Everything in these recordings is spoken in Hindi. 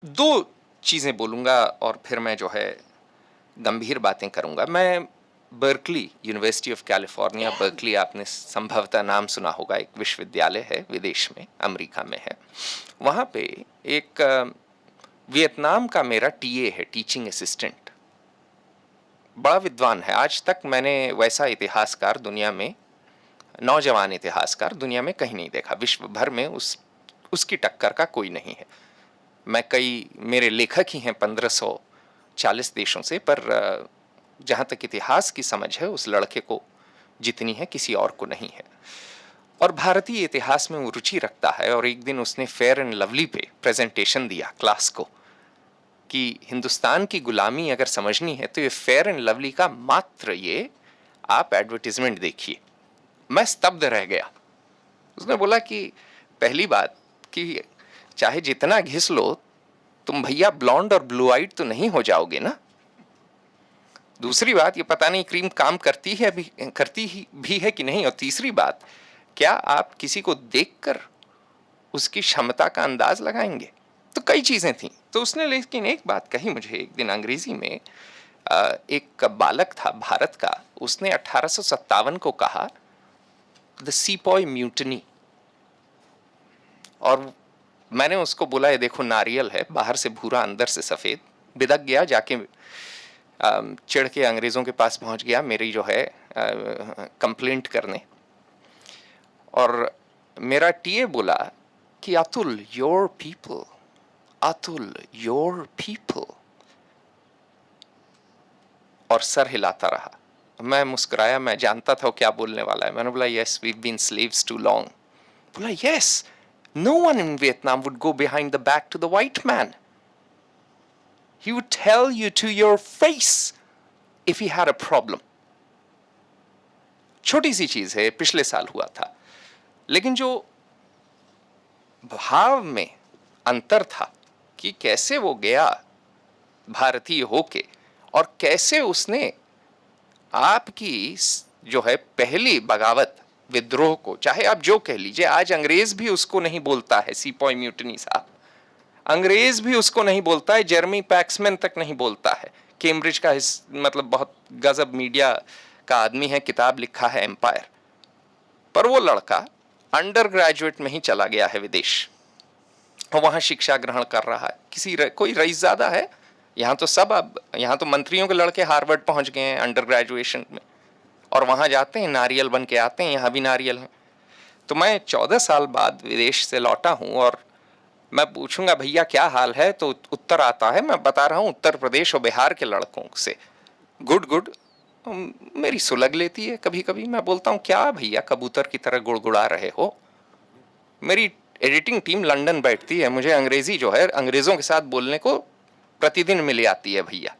2 चीज़ें बोलूँगा और फिर मैं जो है गंभीर बातें करूँगा। मैं Berkeley, university of California Berkeley आपने संभवतः नाम सुना होगा, एक विश्वविद्यालय है विदेश में, अमेरिका में है। वहाँ पे एक वियतनाम का मेरा टीए है, टीचिंग असिस्टेंट। बड़ा विद्वान है, आज तक मैंने वैसा इतिहासकार दुनिया में, नौजवान इतिहासकार दुनिया में कहीं नहीं देखा। विश्व भर में उसकी टक्कर का कोई नहीं है। मैं मेरे लेखक ही हैं 1540 देशों से, पर जहाँ तक इतिहास की समझ है उस लड़के को जितनी है किसी और को नहीं है। और भारतीय इतिहास में वो रुचि रखता है, और एक दिन उसने फेयर एंड लवली पे प्रेजेंटेशन दिया क्लास को कि हिंदुस्तान की गुलामी अगर समझनी है तो ये फेयर एंड लवली का मात्र ये आप एडवर्टीजमेंट देखिए। मैं स्तब्ध रह गया। उसने बोला कि पहली बात कि चाहे जितना घिस लो, तुम भैया ब्लॉन्ड और ब्लू आइड तो नहीं हो जाओगे ना। दूसरी बात, ये पता नहीं क्रीम काम करती ही भी है कि नहीं। और तीसरी बात, क्या आप किसी को देखकर उसकी क्षमता का अंदाज लगाएंगे। तो कई चीजें थी। तो उसने लेकिन एक बात कही मुझे एक दिन अंग्रेजी में। एक बालक था भारत का, उसने 1857 को कहा द सीपॉय म्यूटनी। और मैंने उसको बोला, ये देखो नारियल है, बाहर से भूरा अंदर से सफेद। बिदक गया, जाके चिढ़ के अंग्रेजों के पास पहुंच गया मेरी जो है कंप्लेंट करने। और मेरा टीए बोला कि Atul your people, Atul your people, और सर हिलाता रहा। मैं मुस्कुराया, मैं जानता था वो क्या बोलने वाला है। मैंने बोला yes we been slaves too long. बोला yes, no one in Vietnam would go behind the back to the white man. He would tell you to your face if he had a problem. छोटी सी चीज है, पिछले साल हुआ था, लेकिन जो भाव में अंतर था कि कैसे वो गया भारतीय होके, और कैसे उसने आपकी जो है पहली बगावत विद्रोह को, चाहे आप जो कह लीजिए, आज अंग्रेज भी उसको नहीं बोलता है सीपॉय म्यूटनी साहब, अंग्रेज भी उसको नहीं बोलता है, जेरमी पैक्समैन तक नहीं बोलता है। कैम्ब्रिज का मतलब बहुत गजब मीडिया का आदमी है, किताब लिखा है एम्पायर। पर वो लड़का अंडर ग्रेजुएट में ही चला गया है विदेश, और वहां शिक्षा ग्रहण कर रहा है। कोई रईसजादा है यहाँ तो सब, अब यहाँ तो मंत्रियों के लड़के हार्वर्ड पहुंच गए हैं अंडर ग्रेजुएशन में, और वहां जाते हैं नारियल बन के आते हैं। यहाँ भी नारियल हैं। तो मैं 14 साल बाद विदेश से लौटा हूं, और मैं पूछूंगा भैया क्या हाल है, तो उत्तर आता है, मैं बता रहा हूं उत्तर प्रदेश और बिहार के लड़कों से, गुड गुड। मेरी सुलग लेती है कभी कभी। मैं बोलता हूं क्या भैया कबूतर की तरह गुड़गुड़ा रहे हो। मेरी एडिटिंग टीम लंदन बैठती है, मुझे अंग्रेजी जो है अंग्रेजों के साथ बोलने को प्रतिदिन मिल आती है। भैया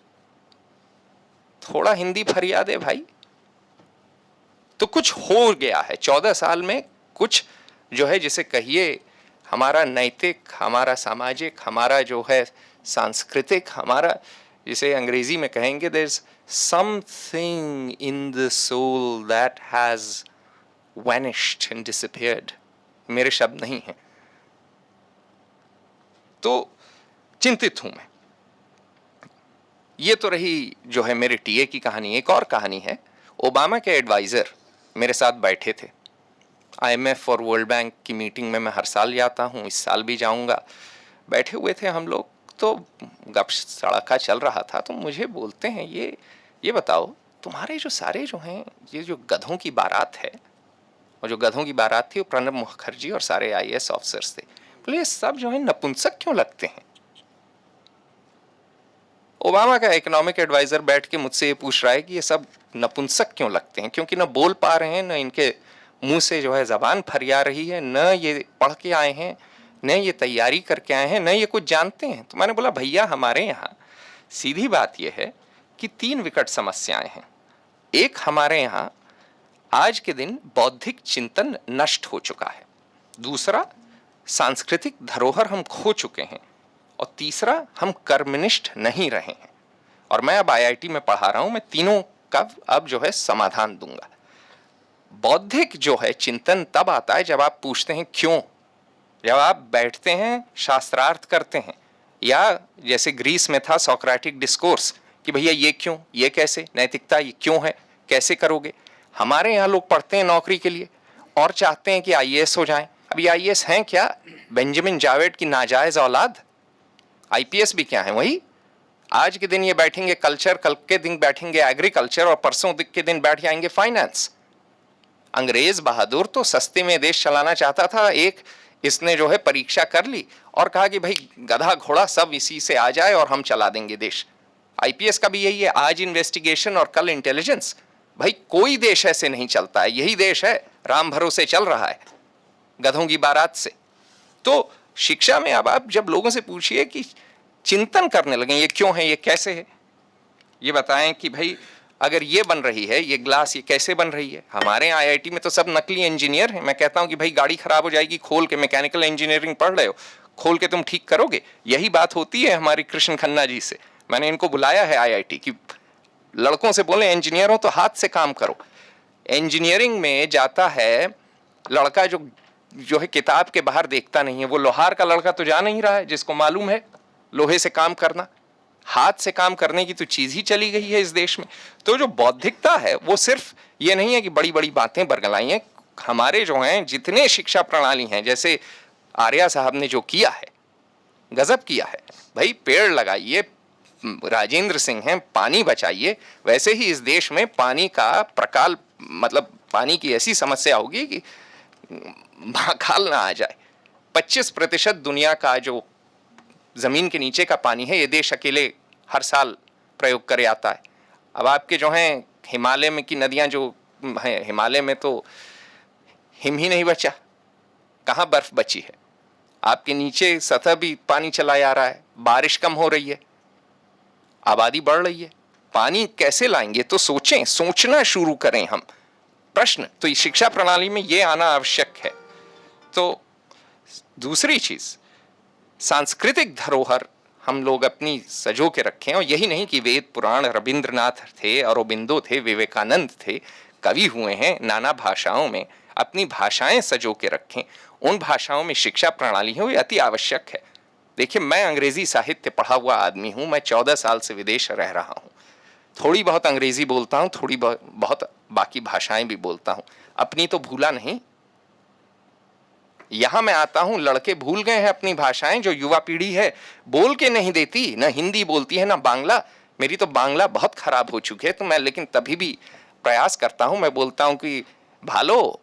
थोड़ा हिंदी फरियाद है भाई। तो कुछ हो गया है 14 साल में, कुछ जो है जिसे कहिए हमारा नैतिक, हमारा सामाजिक, हमारा जो है सांस्कृतिक, हमारा जिसे अंग्रेजी में कहेंगे there is something in the soul that has vanished and disappeared. मेरे शब्द नहीं हैं। तो चिंतित हूं मैं। ये तो रही जो है मेरे टीए की कहानी। एक और कहानी है, ओबामा के एडवाइजर मेरे साथ बैठे थे। IMF और वर्ल्ड बैंक की मीटिंग में मैं हर साल जाता हूँ, इस साल भी जाऊँगा। बैठे हुए थे हम लोग, तो गप सड़का चल रहा था। तो मुझे बोलते हैं ये बताओ, तुम्हारे जो सारे जो हैं, ये जो गधों की बारात है, और जो गधों की बारात थी वो प्रणब मुखर्जी और सारे IAS ऑफिसर्स थे। बोले ये सब जो है नपुंसक क्यों लगते हैं। ओबामा का इकोनॉमिक एडवाइजर बैठ के मुझसे ये पूछ रहा है कि ये सब नपुंसक क्यों लगते हैं, क्योंकि ना बोल पा रहे हैं, ना इनके मुंह से जो है जबान फरिया रही है, न ये पढ़ के आए हैं, न ये तैयारी करके आए हैं, न ये कुछ जानते हैं। तो मैंने बोला भैया हमारे यहाँ सीधी बात यह है कि 3 विकट समस्याएं हैं। एक, हमारे यहाँ आज के दिन बौद्धिक चिंतन नष्ट हो चुका है। दूसरा, सांस्कृतिक धरोहर हम खो चुके हैं। और तीसरा, हम कर्मनिष्ठ नहीं रहे हैं। और मैं अब IIT में पढ़ा रहा हूं, मैं तीनों का अब जो है समाधान दूंगा। बौद्धिक जो है चिंतन तब आता है जब आप पूछते हैं क्यों, जब आप बैठते हैं शास्त्रार्थ करते हैं, या जैसे ग्रीस में था सोक्रेटिक डिस्कोर्स कि भैया ये क्यों, ये कैसे, नैतिकता ये क्यों है, कैसे करोगे। हमारे यहाँ लोग पढ़ते हैं नौकरी के लिए और चाहते हैं कि आईएएस हो जाएं। अब ये आईएएस हैं क्या? बेंजामिन जावेद की नाजायज औलाद। आईपीएस भी क्या है? वही आज के दिन ये बैठेंगे कल्चर, कल के दिन बैठेंगे एग्रीकल्चर और परसों के दिन बैठ जाएंगे फाइनेंस। अंग्रेज बहादुर तो सस्ते में देश चलाना चाहता था। एक इसने जो है परीक्षा कर ली और कहा कि भाई गधा घोड़ा सब इसी से आ जाए और हम चला देंगे देश। आईपीएस का भी यही है, आज इन्वेस्टिगेशन और कल इंटेलिजेंस। भाई कोई देश ऐसे नहीं चलता है, यही देश है राम भरोसे चल रहा है गधों की बारात से। तो शिक्षा में अब आप जब लोगों से पूछिए कि चिंतन करने लगे ये क्यों है, ये कैसे है, ये बताएं कि भाई अगर ये बन रही है, ये ग्लास ये कैसे बन रही है। हमारे यहाँ आईआईटी में तो सब नकली इंजीनियर हैं। मैं कहता हूं कि भाई गाड़ी खराब हो जाएगी, खोल के, मैकेनिकल इंजीनियरिंग पढ़ रहे हो, खोल के तुम ठीक करोगे। यही बात होती है हमारी कृष्ण खन्ना जी से। मैंने इनको बुलाया है आईआईटी की, लड़कों से बोले इंजीनियर हो तो हाथ से काम करो। इंजीनियरिंग में जाता है लड़का जो है किताब के बाहर देखता नहीं है। वो लोहार का लड़का तो जा नहीं रहा है जिसको मालूम है लोहे से काम करना। हाथ से काम करने की तो चीज ही चली गई है इस देश में। तो जो बौद्धिकता है वो सिर्फ ये नहीं है कि बड़ी बड़ी बातें बरगलाई हैं। हमारे जो हैं जितने शिक्षा प्रणाली हैं, जैसे आर्या साहब ने जो किया है, गजब किया है। भाई पेड़ लगाइए, राजेंद्र सिंह हैं, पानी बचाइए। वैसे ही इस देश में पानी का प्रकाल, मतलब पानी की ऐसी समस्या होगी कि महाकाल ना आ जाए। 25% दुनिया का जो जमीन के नीचे का पानी है ये देश अकेले हर साल प्रयोग करे आता है। अब आपके जो हैं हिमालय में की नदियां जो हैं, हिमालय में तो हिम ही नहीं बचा, कहाँ बर्फ बची है। आपके नीचे सतह भी पानी चला आ रहा है, बारिश कम हो रही है, आबादी बढ़ रही है। पानी कैसे लाएंगे? तो सोचें, सोचना शुरू करें हम। प्रश्न तो इस शिक्षा प्रणाली में ये आना आवश्यक है। तो दूसरी चीज, सांस्कृतिक धरोहर हम लोग अपनी सजो के रखें। और यही नहीं कि वेद पुराण, रविंद्रनाथ थे, अरबिंदो थे, विवेकानंद थे, कवि हुए हैं नाना भाषाओं में, अपनी भाषाएं सजो के रखें। उन भाषाओं में शिक्षा प्रणाली है वो अति आवश्यक है। देखिए, मैं अंग्रेजी साहित्य पढ़ा हुआ आदमी हूं। मैं 14 साल से विदेश रह रहा हूं। थोड़ी बहुत अंग्रेजी बोलता हूं, थोड़ी बहुत बाकी भाषाएं भी बोलता हूं। अपनी तो भूला नहीं। यहां मैं आता हूं, लड़के भूल गए हैं अपनी भाषाएं। जो युवा पीढ़ी है बोल के नहीं देती, ना हिंदी बोलती है ना बांग्ला। मेरी तो बांग्ला बहुत खराब हो चुकी है, तो मैं लेकिन तभी भी प्रयास करता हूं। मैं बोलता हूं कि भालो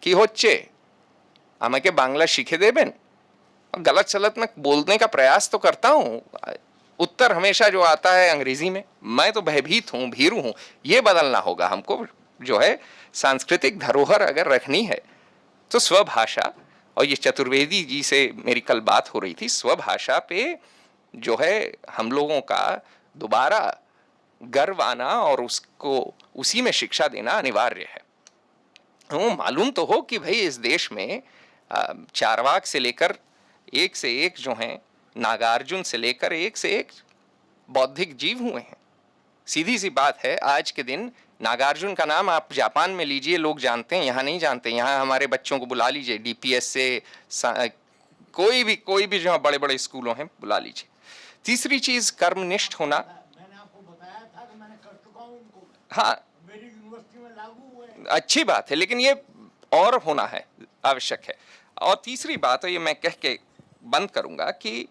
की होच्चे আমাকে बांग्ला सीखे देबेन। गलत सलत में बोलने का प्रयास तो करता हूं। उत्तर हमेशा जो आता है अंग्रेजी में। मैं तो भयभीत हूं, भीरू हूं। ये बदलना होगा हमको। जो है सांस्कृतिक धरोहर अगर रखनी है तो स्वभाषा, और ये चतुर्वेदी जी से मेरी कल बात हो रही थी, स्वभाषा पे जो है हम लोगों का दोबारा गर्व आना और उसको उसी में शिक्षा देना अनिवार्य है। मालूम तो हो कि भाई इस देश में चारवाक से लेकर एक से एक जो हैं, नागार्जुन से लेकर एक से एक बौद्धिक जीव हुए हैं। सीधी सी बात है, आज के दिन नागार्जुन का नाम आप जापान में लीजिए, लोग जानते हैं, यहाँ नहीं जानते। यहाँ हमारे बच्चों को बुला लीजिए डीपीएस से, कोई भी जो बड़े बड़े स्कूलों हैं बुला लीजिए। तीसरी चीज कर्मनिष्ठ होना। मैंने आपको बताया था कि मैंने कर चुका हूं उनको। हाँ, मेरी यूनिवर्सिटी में लागू हुए। अच्छी बात है, लेकिन ये और होना है, आवश्यक है। और तीसरी बात, और ये मैं कह के बंद करूंगा कि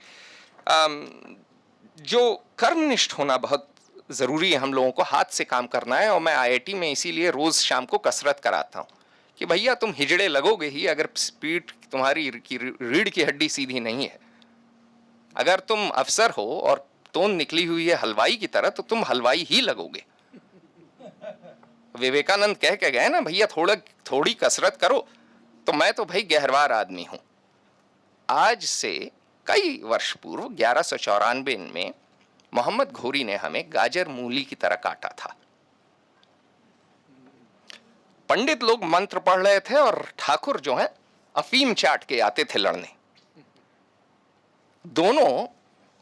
जो कर्मनिष्ठ होना बहुत जरूरी है। हम लोगों को हाथ से काम करना है। और मैं आईआईटी में इसीलिए रोज शाम को कसरत कराता हूं कि भैया तुम हिजड़े लगोगे ही अगर पीठ तुम्हारी रीढ़ की हड्डी सीधी नहीं है। अगर तुम अफसर हो और तोंद निकली हुई है हलवाई की तरह, तो तुम हलवाई ही लगोगे। विवेकानंद कह के गए ना, भैया थोड़ी कसरत करो। तो मैं तो भाई गहरवार आदमी हूं। आज से कई वर्ष पूर्व 1194 में मोहम्मद घोरी ने हमें गाजर मूली की तरह काटा था। पंडित लोग मंत्र पढ़ रहे थे और ठाकुर जो है अफीम चाट के आते थे लड़ने। दोनों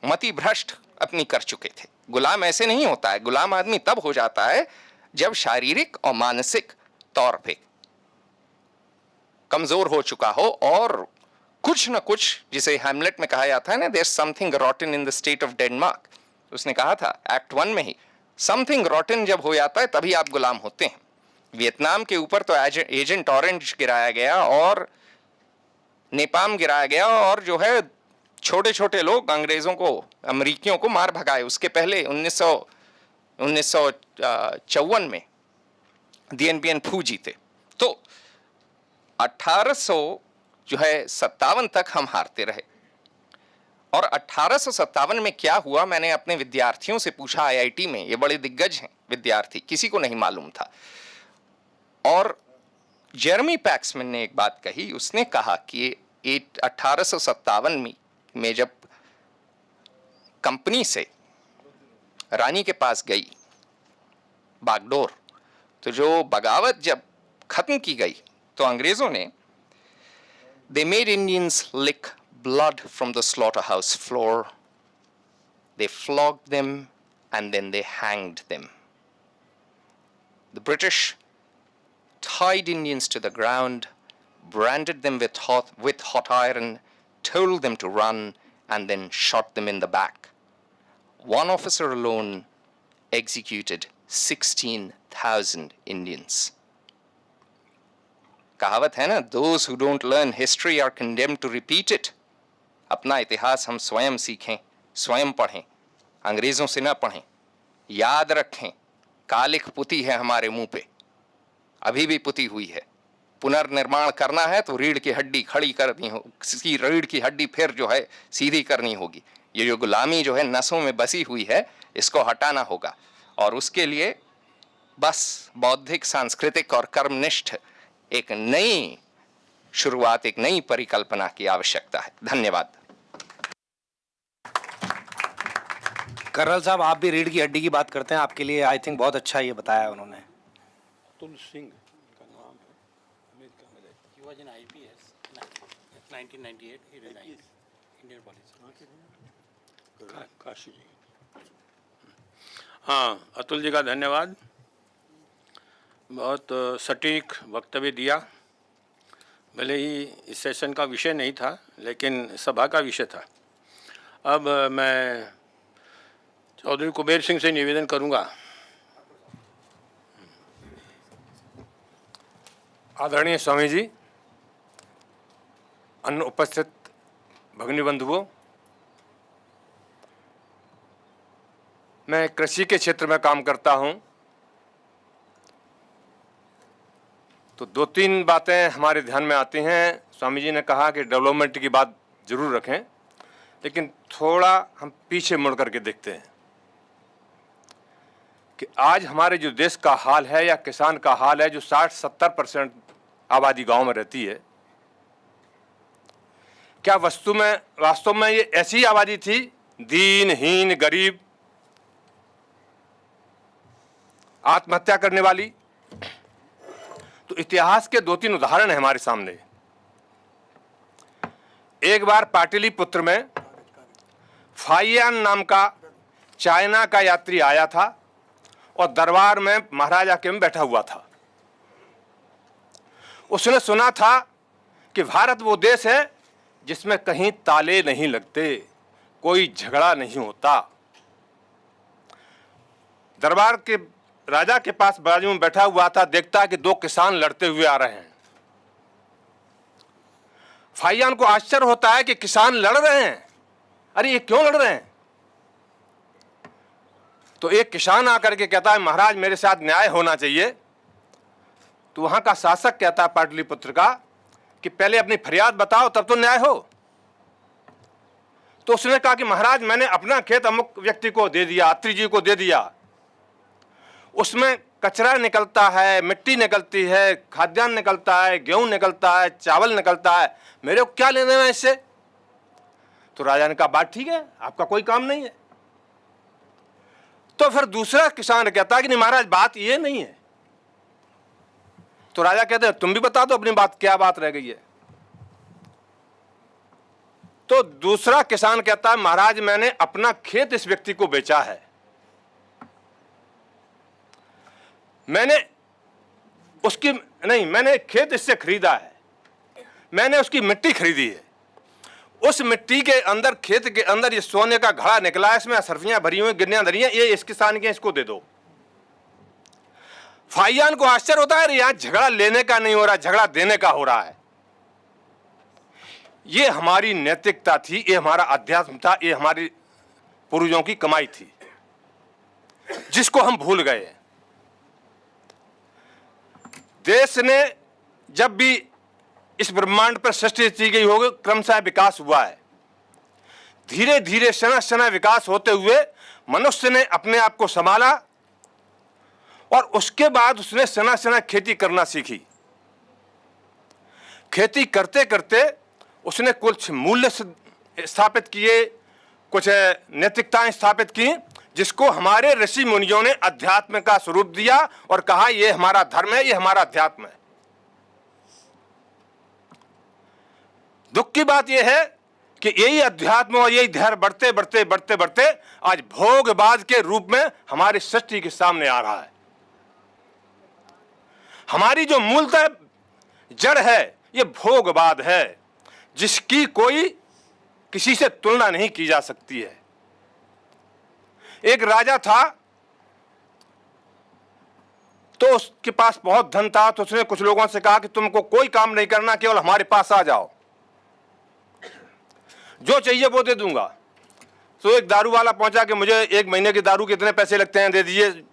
मति भ्रष्ट अपनी कर चुके थे। गुलाम ऐसे नहीं होता है। गुलाम आदमी तब हो जाता है जब शारीरिक और मानसिक तौर पे कमजोर हो चुका हो और कुछ न कुछ, जिसे हैमलेट में कहा जाता है ना, there something rotten in the state of Denmark, उसने कहा था एक्ट 1 में ही, समथिंग रॉटन जब हो जाता है तभी आप गुलाम होते हैं। वियतनाम के ऊपर तो एजेंट ऑरेंज गिराया गया और नेपाम गिराया गया, और जो है छोटे छोटे लोग अंग्रेजों को, अमरीकियों को मार भगाए। उसके पहले 1954 में दिएन बियन फू जीते। तो 1857 तक हम हारते रहे। और 1857 में क्या हुआ, मैंने अपने विद्यार्थियों से पूछा आईआईटी में, ये बड़े दिग्गज हैं विद्यार्थी, किसी को नहीं मालूम था। और जेरमी पैक्समैन ने एक बात कही, उसने कहा कि 1857 में जब कंपनी से रानी के पास गई बागडोर, तो जो बगावत जब खत्म की गई तो अंग्रेजों ने they made Indians lick blood from the slaughterhouse floor, they flogged them and then they hanged them. The British tied Indians to the ground, branded them with hot iron, told them to run, and then shot them in the back. One officer alone executed 16,000 Indians. कहावत है ना, those who don't learn history are condemned to repeat it. अपना इतिहास हम स्वयं सीखें, स्वयं पढ़ें, अंग्रेजों से ना पढ़ें। याद रखें, कालिख पुती है हमारे मुंह पे, अभी भी पुती हुई है। पुनर्निर्माण करना है तो रीढ़ की हड्डी खड़ी करनी हो, रीढ़ की हड्डी फिर जो है सीधी करनी होगी। ये जो गुलामी जो है नसों में बसी हुई है, इसको हटाना होगा, और उसके लिए बस बौद्धिक, सांस्कृतिक और कर्मनिष्ठ एक नई शुरुआत, एक नई परिकल्पना की आवश्यकता है। धन्यवाद। कर्नल साहब, आप भी रीढ़ की हड्डी की बात करते हैं, आपके लिए आई थिंक बहुत अच्छा ये बताया उन्होंने। अतुल सिंह का नाम है, अमित का मिले। He was in IPS, 1998, he resigned, Indian police. Kashi ji. हाँ, अतुल जी का धन्यवाद। बहुत सटीक वक्तव्य दिया। भले ही इस सेशन का विषय नहीं था, लेकिन सभा का विषय था। अब मैं चौधरी कुबेर सिंह से निवेदन करूंगा। आदरणीय स्वामी जी, अन्य उपस्थित भगिनी बंधुओं, मैं कृषि के क्षेत्र में काम करता हूं, तो दो तीन बातें हमारे ध्यान में आती हैं। स्वामी जी ने कहा कि डेवलपमेंट की बात जरूर रखें, लेकिन थोड़ा हम पीछे मुड़ करके देखते हैं कि आज हमारे जो देश का हाल है या किसान का हाल है, जो 60-70% आबादी गांव में रहती है, क्या वास्तव में ये ऐसी आबादी थी, दीनहीन, गरीब, आत्महत्या करने वाली? तो इतिहास के दो तीन उदाहरण हैं हमारे सामने। एक बार पाटलिपुत्र में फाइयान नाम का चाइना का यात्री आया था और दरबार में महाराजा के में बैठा हुआ था। उसने सुना था कि भारत वो देश है जिसमें कहीं ताले नहीं लगते, कोई झगड़ा नहीं होता। दरबार के राजा के पास बाजू में बैठा हुआ था, देखता कि दो किसान लड़ते हुए आ रहे हैं। फाइयान को आश्चर्य होता है कि किसान लड़ रहे हैं, अरे ये क्यों लड़ रहे हैं? तो एक किसान आकर के कहता है, महाराज मेरे साथ न्याय होना चाहिए। तो वहां का शासक कहता है पाटलिपुत्र का कि पहले अपनी फरियाद बताओ तब तो न्याय हो। तो उसने कहा कि महाराज मैंने अपना खेत अमुक व्यक्ति को दे दिया, अत्री जी को दे दिया, उसमें कचरा निकलता है, मिट्टी निकलती है, खाद्यान्न निकलता है, गेहूं निकलता है, चावल निकलता है, मेरे को क्या लेने में इससे? तो राजा ने कहा बात ठीक है, आपका कोई काम नहीं है। तो फिर दूसरा किसान कहता है कि नहीं महाराज बात ये नहीं है। तो राजा कहते हैं तुम भी बता दो अपनी बात, क्या बात रह गई है? तो दूसरा किसान कहता है महाराज मैंने अपना खेत इस व्यक्ति को बेचा है, मैंने खेत इससे खरीदा है, मैंने उसकी मिट्टी खरीदी है, उस मिट्टी के अंदर, खेत के अंदर ये सोने का घड़ा निकला है, इसमें असरफियां भरी हुई, गिन्नियां धरी हैं, ये इस किसान के, इसको दे दो। फाइयान को आश्चर्य होता है, यहां झगड़ा लेने का नहीं हो रहा, झगड़ा देने का हो रहा है। ये हमारी नैतिकता थी, ये हमारा अध्यात्म था, ये हमारी पूर्वजों की कमाई थी, जिसको हम भूल गए। देश ने जब भी इस ब्रह्मांड पर सृष्टि की गई होगी, क्रमशः विकास हुआ है। धीरे धीरे शना शना विकास होते हुए मनुष्य ने अपने आप को संभाला और उसके बाद उसने शना शना खेती करना सीखी। खेती करते करते उसने कुछ मूल्य स्थापित किए, कुछ नैतिकताएं स्थापित की, जिसको हमारे ऋषि मुनियों ने अध्यात्म का स्वरूप दिया और कहा ये हमारा धर्म है, ये हमारा अध्यात्म है। दुख की बात यह है कि यही अध्यात्म और यही धैर्य बढ़ते बढ़ते बढ़ते बढ़ते आज भोगवाद के रूप में हमारी सृष्टि के सामने आ रहा है। हमारी जो मूलतः जड़ है ये भोगवाद है, जिसकी कोई किसी से तुलना नहीं की जा सकती है। एक राजा था, तो उसके पास बहुत धन था, तो उसने कुछ लोगों से कहा कि तुमको कोई काम नहीं करना, केवल हमारे पास आ जाओ, जो चाहिए वो दे दूंगा। तो एक दारू वाला पहुंचा कि मुझे 1 महीने की दारू के इतने पैसे लगते हैं, दे दीजिए।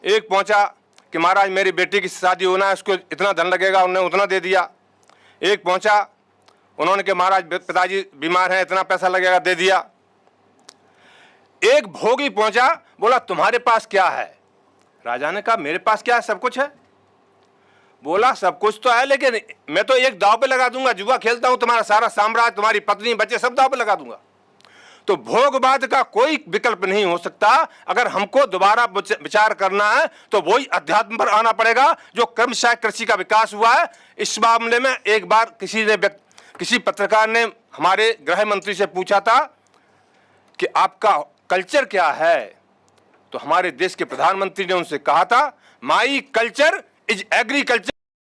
एक पहुंचा कि महाराज मेरी बेटी की शादी होना है, उसको इतना धन लगेगा, उन्होंने उतना दे दिया। एक पहुंचा, उन्होंने कहा महाराज पिताजी बीमार हैं, इतना पैसा लगेगा, दे दिया। एक भोगी पहुंचा, बोला तुम्हारे पास क्या है? राजा ने कहा मेरे पास क्या है, सब कुछ है। बोला सब कुछ तो है, लेकिन मैं तो एक दाव पे लगा दूंगा, जुआ खेलता हूं, तुम्हारा सारा साम्राज्य, तुम्हारी पत्नी बच्चे सब दाव पे लगा दूंगा। तो भोगवाद का कोई विकल्प नहीं हो सकता। अगर हमको दोबारा विचार करना है तो वही अध्यात्म पर आना पड़ेगा, जो क्रमशः कृषि का विकास हुआ है। इस मामले में एक बार किसी पत्रकार ने हमारे गृह मंत्री से पूछा था कि आपका कल्चर क्या है, तो हमारे देश के प्रधानमंत्री ने उनसे कहा था माई कल्चर इज एग्रीकल्चर।